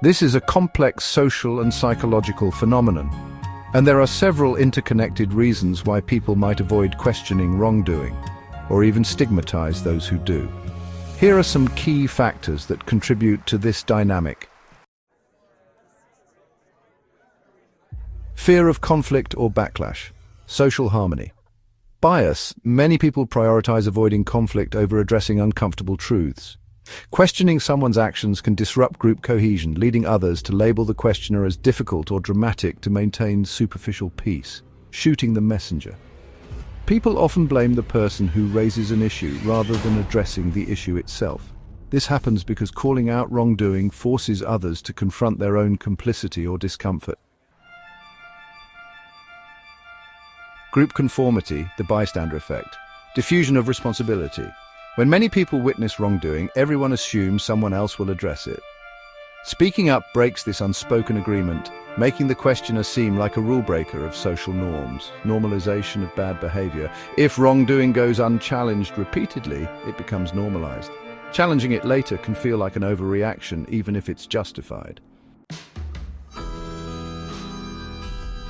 This is a complex social and psychological phenomenon, and there are several interconnected reasons why people might avoid questioning wrongdoing, or even stigmatize those who do. Here are some key factors that contribute to this dynamic. Fear of conflict or backlash. Social harmony. Bias. Many people prioritize avoiding conflict over addressing uncomfortable truths. Questioning someone's actions can disrupt group cohesion, leading others to label the questioner as difficult or dramatic to maintain superficial peace. Shooting the messenger. People often blame the person who raises an issue rather than addressing the issue itself. This happens because calling out wrongdoing forces others to confront their own complicity or discomfort. Group conformity, the bystander effect. Diffusion of responsibility. When many people witness wrongdoing, everyone assumes someone else will address it. Speaking up breaks this unspoken agreement, making the questioner seem like a rule breaker of social norms. Normalization of bad behavior. If wrongdoing goes unchallenged repeatedly, it becomes normalized. Challenging it later can feel like an overreaction, even if it's justified.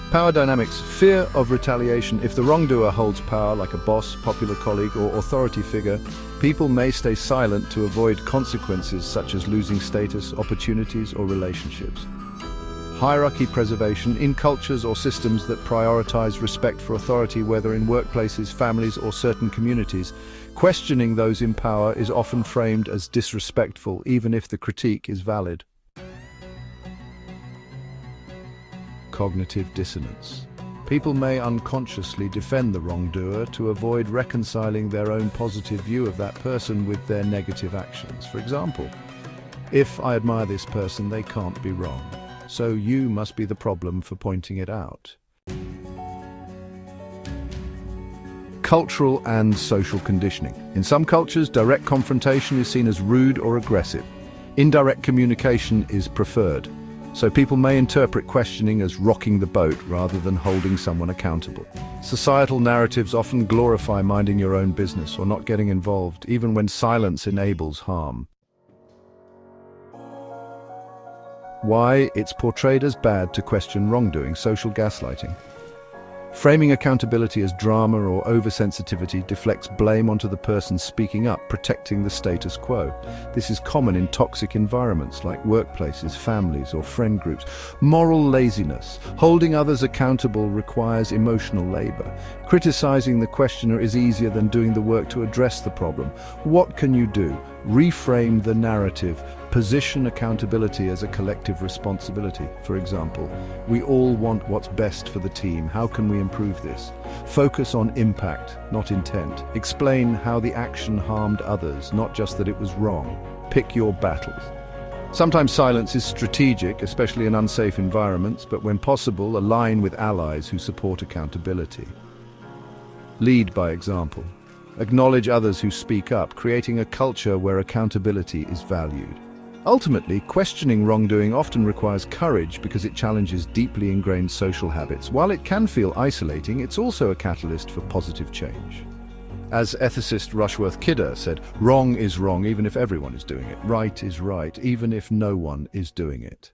Power dynamics. Fear of retaliation. If the wrongdoer holds power, like a boss, popular colleague, or authority figure, people may stay silent to avoid consequences such as losing status, opportunities, or relationships. Hierarchy preservation. In cultures or systems that prioritize respect for authority, whether in workplaces, families, or certain communities, questioning those in power is often framed as disrespectful, even if the critique is valid. Cognitive dissonance. People may unconsciously defend the wrongdoer to avoid reconciling their own positive view of that person with their negative actions. For example, if I admire this person, they can't be wrong, so you must be the problem for pointing it out. Cultural and social conditioning. In some cultures, direct confrontation is seen as rude or aggressive. Indirect communication is preferred. So people may interpret questioning as rocking the boat rather than holding someone accountable. Societal narratives often glorify minding your own business or not getting involved, even when silence enables harm. Why it's portrayed as bad to question wrongdoing. Social gaslighting. Framing accountability as drama or oversensitivity deflects blame onto the person speaking up, protecting the status quo. This is common in toxic environments like workplaces, families, or friend groups. Moral laziness. Holding others accountable requires emotional labor. Criticizing the questioner is easier than doing the work to address the problem. What can you do? Reframe the narrative. Position accountability as a collective responsibility. For example, we all want what's best for the team. How can we improve this? Focus on impact, not intent. Explain how the action harmed others, not just that it was wrong. Pick your battles. Sometimes silence is strategic, especially in unsafe environments, but when possible, align with allies who support accountability. Lead by example. Acknowledge others who speak up, creating a culture where accountability is valued. Ultimately, questioning wrongdoing often requires courage because it challenges deeply ingrained social habits. While it can feel isolating, it's also a catalyst for positive change. As ethicist Rushworth Kidder said, "Wrong is wrong even if everyone is doing it. Right is right even if no one is doing it."